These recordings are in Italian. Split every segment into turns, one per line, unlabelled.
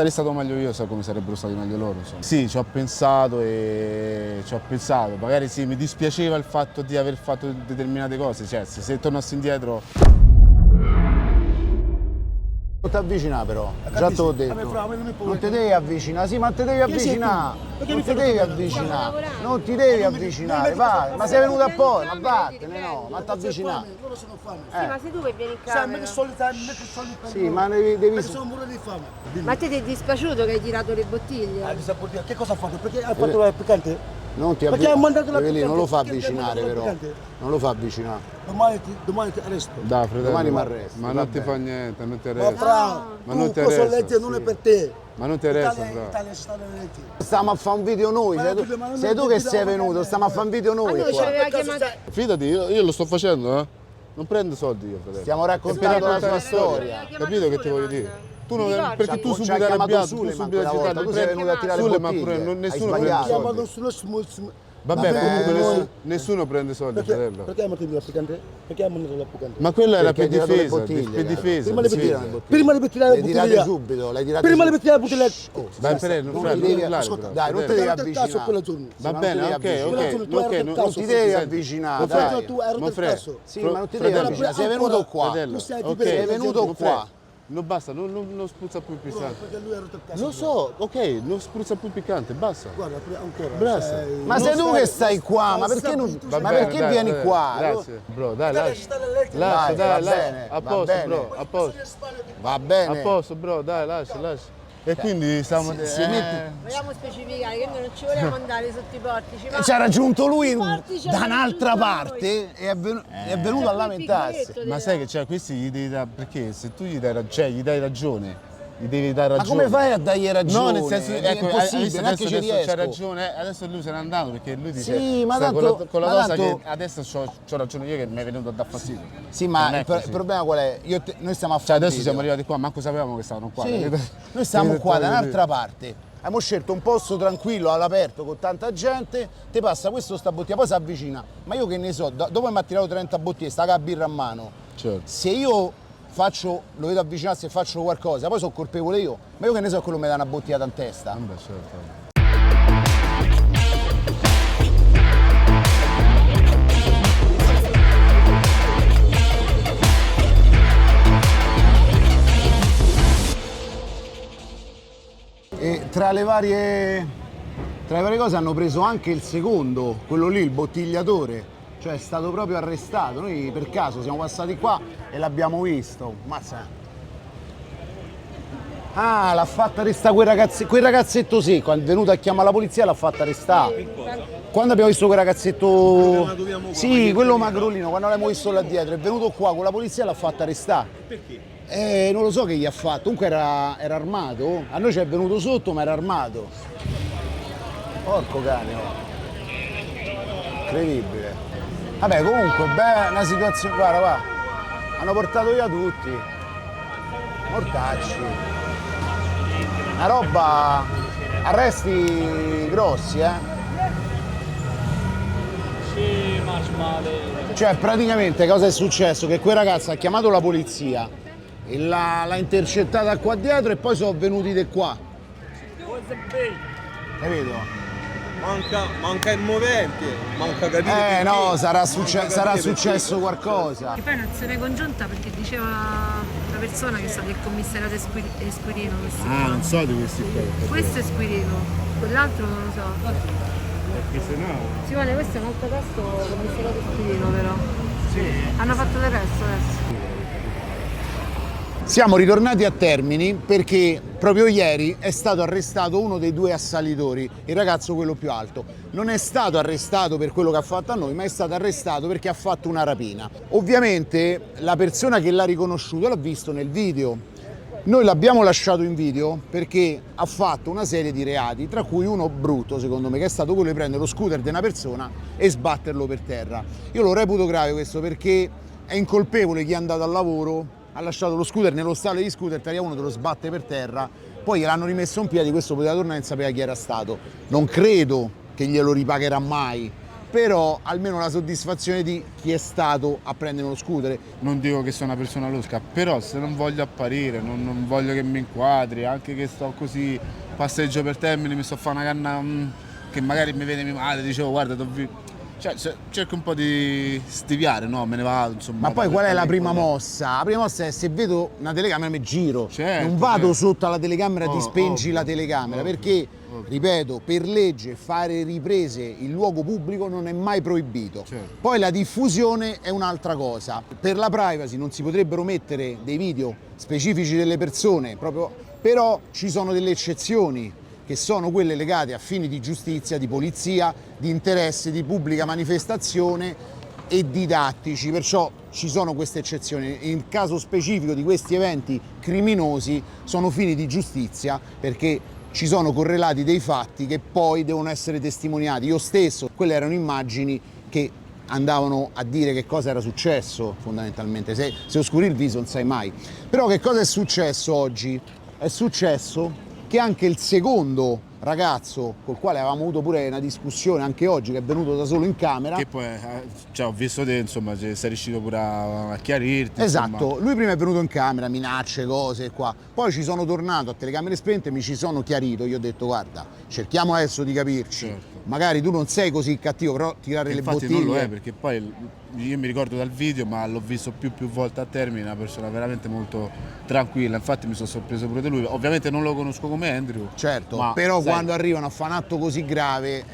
sarei stato meglio io, so come sarebbero stati meglio loro. Insomma. Sì, ci ho pensato, magari sì, mi dispiaceva il fatto di aver fatto determinate cose, cioè se tornassi indietro...
Non ti avvicinare però, già te l'ho detto. Non ti devi avvicinare, sì, ma ti devi avvicinare. Non ti devi avvicinare, non ti devi avvicinare, vai. Ma sei venuto apposta, ma vattene, no, ma ti avvicinare.
Sì, ma sei tu che vieni in camera.
Sì, ma devi...
Sono morto di fame.
Ma te ti è dispiaciuto che hai tirato le bottiglie?
Che cosa ha fatto? Perché ha fatto la piccante?
Non ti
Perché ha mandato la
avvicinare, non lo fa
piccante?
avvicinare
Perché ha
però.
mandato la piccante?
Non lo fa avvicinare.
Domani ti arresto.
Dai, fratello,
Domani mi arresti,
ma
va
non ti
bene.
fa niente, non ti
Ma
arresta.
fra,
Ma non ti
tu cosa
arresta,
legge non è
sì.
per te.
Ma non ti arresta,
Italia,
fra.
Italia sta nelle leggi.
Stiamo a fare un video noi,
Ma
sei tu,
ma non
sei tu
mi
che
dire,
sei
ma
venuto,
non-
stiamo a fare un video noi
Allora,
qua.
aveva chiamato...
Fidati, io lo sto facendo, Non prendo soldi io, fratello.
Stiamo raccontando la sua storia.
Capito che ti voglio dire? Tu non, perché tu
Ci ha
subito
chiamato
arrabbiato,
Suleman
tu subito
quella volta,
agitato,
tu sei venuto a tirare le
Suleman
bottiglie.
pure,
Hai
nessuno prende
sbagliato.
soldi. Vabbè, comunque nessuno prende soldi, fratello.
Perché ha mandato la piccante? Perché ha mandato la piccante?
Ma quella era
Perché
per
hai tirato le
difesa,
bottiglie,
per
cara.
difesa.
Prima le
difesa.
bottiglie. Prima le tirare la
Le tirate
bottiglia.
subito, le tirate
Prima le
subito.
bottiglie la bottiglia.
Vai, fratello,
Non
fratello,
ti devi-
non urlare,
ascolta,
però,
dai, non ti
fratello.
devi
Hai rotto il cazzo
avvicinare.
quella giorno.
Va
non
bene,
ti devi
ok,
avvicinare.
ok,
Non ti devi avvicinare, dai.
Tu hai rotto il
Fred,
cazzo.
Sì, ma non ti devi
fratello,
avvicinare, sei venuto qua.
Fratello,
Tu sei
ok,
di
sei venuto
Fred,
qua.
Non basta, non spruzza più piccante.
Perché lui ha rotto il cazzo.
Lo so, ok, non spruzza più piccante, basta.
Guarda, ancora.
Basta.
Ma sei tu che stai qua, ma perché non...
Va
Ma
bene,
perché
dai,
vieni
dai,
qua?
Grazie, bro, dai, lascia.
Dai,
Lascia,
va
dai,
bene,
lascia. A
va
posto,
bene.
bro, a posto.
Va
A
bene.
posto, bro, dai, lascia. E quindi stiamo...
si mette-
Vogliamo specificare che noi non ci volevamo andare sotto i portici, ma...
Ci ha raggiunto lui
Portici
da
hanno
un'altra
raggiunto
parte e è venuto a
C'è quel
lamentarsi.
piccoletto
Ma sai che cioè, questi gli devi dare... Perché se tu gli dai ragione, gli devi dare
Ma
ragione.
come fai a dargli ragione?
No, nel senso,
è
ecco,
impossibile, non è che ci
adesso c'ha
riesco.
ragione, adesso lui se n'è andato perché lui dice
Sì, ma
sta
tanto-
con la
ma
cosa
tanto-
che adesso c'ho ragione io che mi è venuto a dar fastidio.
Sì,
Non
ma
è
il
così.
problema qual è? Noi stiamo a
Cioè
fare un
adesso
video.
siamo arrivati qua, manco sapevamo che stavano qua.
Sì,
capito?
noi stiamo
Capito?
qua da un'altra parte. Abbiamo scelto un posto tranquillo, all'aperto, con tanta gente, ti passa questo sta bottiglia, poi si avvicina. Ma io che ne so, dopo mi ha tirato 30 bottiglie, sta con la birra a mano.
Certo.
Se io lo vedo avvicinarsi e faccio qualcosa, poi sono colpevole io, ma io che ne so quello mi dà una bottiglia in testa.
Vabbè, certo.
E tra le varie cose hanno preso anche il secondo, quello lì, il bottigliatore, cioè è stato proprio arrestato. Noi per caso siamo passati qua e l'abbiamo visto. Mazza. Ah, l'ha fatta arrestare quel ragazzetto sì, quando è venuto a chiamare la polizia l'ha fatta arrestare. Quando abbiamo visto quel ragazzetto... Sì, quello magrolino, quando l'abbiamo visto là dietro, è venuto qua con la polizia l'ha fatta arrestare.
Perché?
Non lo so che gli ha fatto, comunque era armato, a noi ci è venuto sotto ma era armato. Porco cane, oh. Incredibile. Vabbè, comunque, una situazione, guarda, hanno portato via tutti. Mortacci. Una roba, arresti grossi,
Sì, ma male.
Cioè, praticamente cosa è successo? Che quel ragazzo ha chiamato la polizia e l'ha intercettata qua dietro e poi sono venuti di qua. Capito?
Manca il movente, manca capire.
No, sarà successo qualcosa.
Che poi è un'azione congiunta perché diceva la persona che è stata il commissariato Esquirino.
Non so di questi qua.
Questo è Esquirino, quell'altro non lo so.
Perché se no...
Simone, questo è un altro testo commissariato Esquirino però. Sì. Hanno fatto l'arresto adesso.
Siamo ritornati a Termini perché proprio ieri è stato arrestato uno dei due assalitori, il ragazzo quello più alto. Non è stato arrestato per quello che ha fatto a noi, ma è stato arrestato perché ha fatto una rapina. Ovviamente la persona che l'ha riconosciuto l'ha visto nel video. Noi l'abbiamo lasciato in video perché ha fatto una serie di reati, tra cui uno brutto secondo me, che è stato quello di prendere lo scooter di una persona e sbatterlo per terra. Io lo reputo grave questo perché è incolpevole chi è andato al lavoro, ha lasciato lo scooter nello stallo di scooter, tagliava uno, te lo sbatte per terra, poi gliel'hanno rimesso in piedi, questo poteva tornare e non sapeva chi era stato. Non credo che glielo ripagherà mai, però almeno la soddisfazione di chi è stato a prendere uno scooter.
Non dico che sono una persona losca, però se non voglio apparire, non voglio che mi inquadri, anche che sto così, passeggio per Termini, mi sto a fare una canna che magari mi vede mia madre, dicevo guarda, cioè, cerco un po' di stiviare, no? Me ne vado, insomma.
Ma poi qual è la prima mossa? La prima mossa è se vedo una telecamera mi giro,
Certo,
non vado
certo.
sotto alla telecamera ti spengi
ovvio,
la telecamera,
ovvio,
perché,
ovvio.
ripeto, per legge fare riprese in luogo pubblico non è mai proibito.
Certo.
Poi la diffusione è un'altra cosa. Per la privacy non si potrebbero mettere dei video specifici delle persone, però ci sono delle eccezioni, che sono quelle legate a fini di giustizia, di polizia, di interesse, di pubblica manifestazione e didattici, perciò ci sono queste eccezioni. In caso specifico di questi eventi criminosi sono fini di giustizia perché ci sono correlati dei fatti che poi devono essere testimoniati. Io stesso, quelle erano immagini che andavano a dire che cosa era successo fondamentalmente, se oscuri il viso non sai mai. Però che cosa è successo oggi? È successo che anche il secondo ragazzo, col quale avevamo avuto pure una discussione anche oggi, che è venuto da solo in camera.
Che poi, cioè, ho visto te, insomma, sei riuscito pure a chiarirti.
Esatto,
insomma.
lui prima è venuto in camera, minacce, cose qua. Poi ci sono tornato a telecamere spente, mi ci sono chiarito, io ho detto guarda, cerchiamo adesso di capirci.
Certo.
Magari tu non sei così cattivo, però tirare le
Infatti
bottiglie.
non lo è, perché poi io mi ricordo dal video, ma l'ho visto più volte a Termini, una persona veramente molto tranquilla, infatti mi sono sorpreso pure di lui. Ovviamente non lo conosco come Andrew.
Certo,
ma,
però
sai,
quando arrivano a fare un atto così grave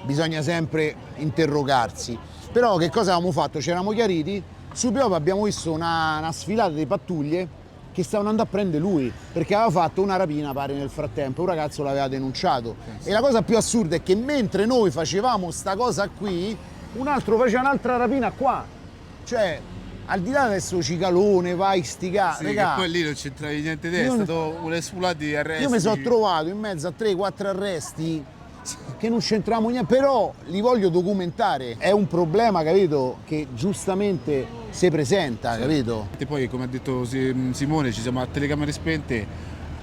bisogna sempre interrogarsi. Però che cosa avevamo fatto? Ci eravamo chiariti, subito dopo abbiamo visto una sfilata di pattuglie che stavano andando a prendere lui, perché aveva fatto una rapina, pare nel frattempo, un ragazzo l'aveva denunciato. E la cosa più assurda è che mentre noi facevamo sta cosa qui, un altro faceva un'altra rapina qua. Cioè, al di là adesso cicalone, vai, stica,
sì,
regà.
che poi lì non c'entravi niente te, è
Io-
stato un esplorato di arresti.
Io mi sono trovato in mezzo a 3-4 arresti che non c'entravamo niente, però li voglio documentare. È un problema, capito, che giustamente si presenta, capito?
E poi, come ha detto Simone, ci siamo a telecamere spente,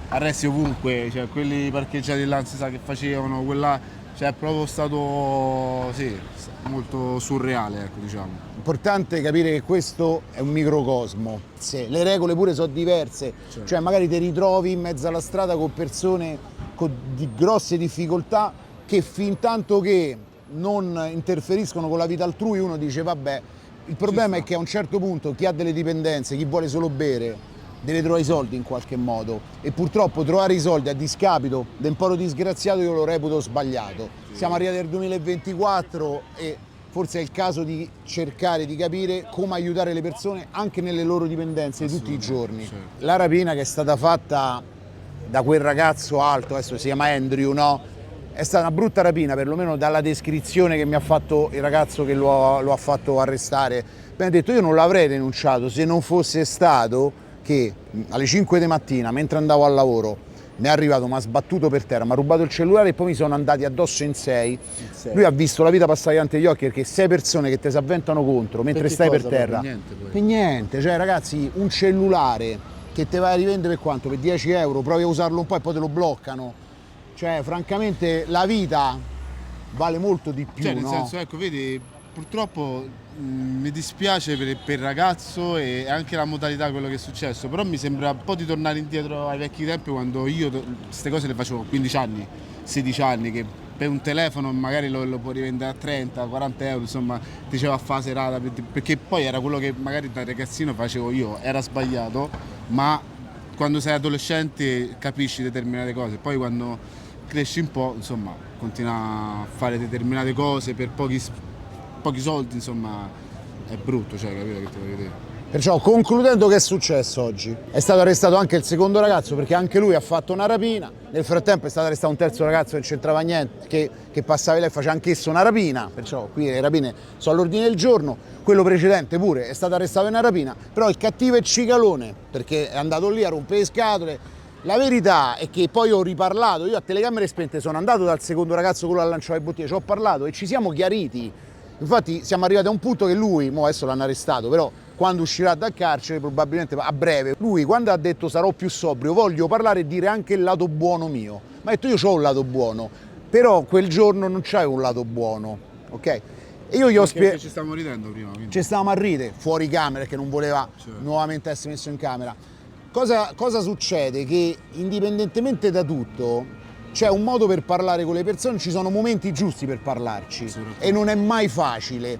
arresti ovunque, cioè quelli parcheggiati là, non si sa che facevano, quella, cioè è proprio stato, sì, molto surreale, ecco, diciamo.
Importante capire che questo è un microcosmo, le regole pure sono diverse,
Certo.
cioè magari ti ritrovi in mezzo alla strada con persone di grosse difficoltà che fin tanto che non interferiscono con la vita altrui uno dice vabbè, il problema è che a un certo punto chi ha delle dipendenze, chi vuole solo bere, deve trovare i soldi in qualche modo e purtroppo trovare i soldi a discapito di un po' disgraziato io lo reputo sbagliato. Siamo arrivati al 2024 e forse è il caso di cercare di capire come aiutare le persone anche nelle loro dipendenze di tutti i giorni.
Certo.
La rapina che è stata fatta da quel ragazzo alto, adesso si chiama Andrew, no? È stata una brutta rapina, perlomeno dalla descrizione che mi ha fatto il ragazzo che lo ha fatto arrestare. Mi ha detto io non l'avrei denunciato se non fosse stato che alle 5 di mattina, mentre andavo al lavoro, mi è arrivato, mi ha sbattuto per terra, mi ha rubato il cellulare e poi mi sono andati addosso in 6. Lui ha visto la vita passare davanti agli occhi perché 6 persone che ti si avventano contro mentre
Per che
stai per
cosa,
terra.
per niente, poi.
Per niente, cioè ragazzi, un cellulare che te vai a rivendere per quanto? Per 10 euro, provi a usarlo un po' e poi te lo bloccano. Cioè, francamente, la vita vale molto di più,
Cioè, nel
no?
senso, ecco, vedi, purtroppo mi dispiace per il ragazzo e anche la modalità, quello che è successo, però mi sembra un po' di tornare indietro ai vecchi tempi quando io queste cose le facevo a 15 anni, 16 anni, che per un telefono magari lo puoi rivendere a 30, 40 euro, insomma, diceva a fare serata, perché poi era quello che magari da ragazzino facevo io, era sbagliato, ma quando sei adolescente capisci determinate cose, poi quando cresci un po', insomma, continua a fare determinate cose per pochi soldi, insomma, è brutto, cioè, capito che ti voglio dire?
Perciò, concludendo, che è successo oggi? È stato arrestato anche il secondo ragazzo perché anche lui ha fatto una rapina, nel frattempo è stato arrestato un terzo ragazzo che non c'entrava niente, che passava lì e faceva anch'esso una rapina, perciò qui le rapine sono all'ordine del giorno, quello precedente pure è stato arrestato in una rapina, però il cattivo è Cicalone perché è andato lì a rompere le scatole. La verità è che poi ho riparlato, io a telecamere spente sono andato dal secondo ragazzo, quello che ha lanciato le bottiglie, ci ho parlato e ci siamo chiariti. Infatti siamo arrivati a un punto che lui, mo adesso l'hanno arrestato, però quando uscirà dal carcere, probabilmente a breve, lui quando ha detto sarò più sobrio, voglio parlare e dire anche il lato buono mio. Ma ha detto io ho un lato buono, però quel giorno non c'avevo un lato buono, ok? E io gli ho
Perché
spiegato.
ci stavamo ridendo prima. Quindi.
Ci stavamo a ridere fuori camera perché non voleva nuovamente essere messo in camera. Cosa succede? Che indipendentemente da tutto c'è un modo per parlare con le persone, ci sono momenti giusti per parlarci e non è mai facile.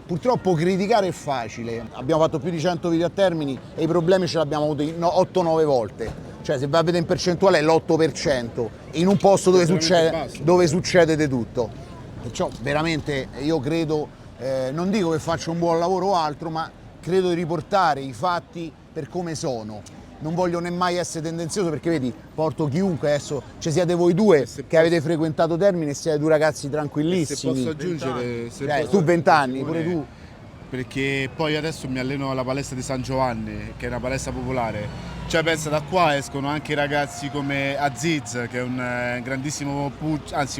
Purtroppo criticare è facile. Abbiamo fatto più di 100 video a Termini e i problemi ce l'abbiamo avuti 8-9 volte. Cioè se vai a vedere in percentuale è l'8% in un posto dove succede di tutto. Perciò veramente io credo, non dico che faccio un buon lavoro o altro, ma credo di riportare i fatti per come sono. Non voglio né mai essere tendenzioso perché vedi, porto chiunque, adesso ci siete voi due che avete frequentato Termini e siete due ragazzi tranquillissimi.
Se posso aggiungere,
Tu 20 anni, pure tu.
Perché poi adesso mi alleno alla palestra di San Giovanni, che è una palestra popolare. Cioè pensa, da qua escono anche ragazzi come Aziz, che è un grandissimo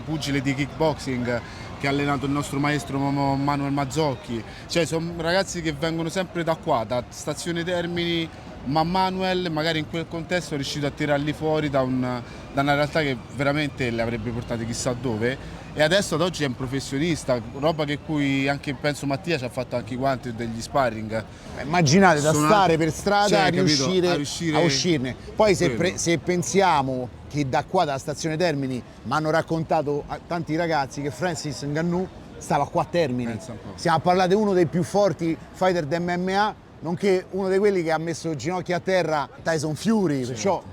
pugile di kickboxing, che ha allenato il nostro maestro Manuel Mazzocchi. Cioè sono ragazzi che vengono sempre da qua, da Stazione Termini, ma Manuel magari in quel contesto è riuscito a tirarli fuori da una realtà che veramente le avrebbe portate chissà dove, e adesso ad oggi è un professionista, roba che cui anche penso Mattia ci ha fatto anche i guanti degli sparring.
Immaginate da stare per strada
cioè,
a riuscire a uscirne. Poi se pensiamo che da qua, dalla Stazione Termini, mi hanno raccontato tanti ragazzi che Francis Ngannou stava qua a Termini. Stiamo a parlare di uno dei più forti fighter di MMA, nonché uno di quelli che ha messo ginocchia a terra Tyson Fury, perciò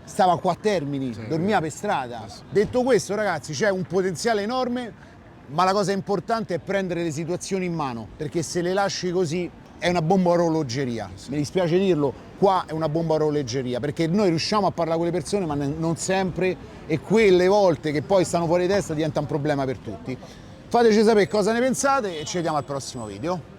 stava qua a Termini, dormiva per strada. Detto questo ragazzi, c'è un potenziale enorme, ma la cosa importante è prendere le situazioni in mano, perché se le lasci così è una bomba a orologeria. Mi dispiace dirlo, qua è una bomba a orologeria, perché noi riusciamo a parlare con le persone, ma non sempre, e quelle volte che poi stanno fuori di testa diventa un problema per tutti. Fateci sapere cosa ne pensate e ci vediamo al prossimo video.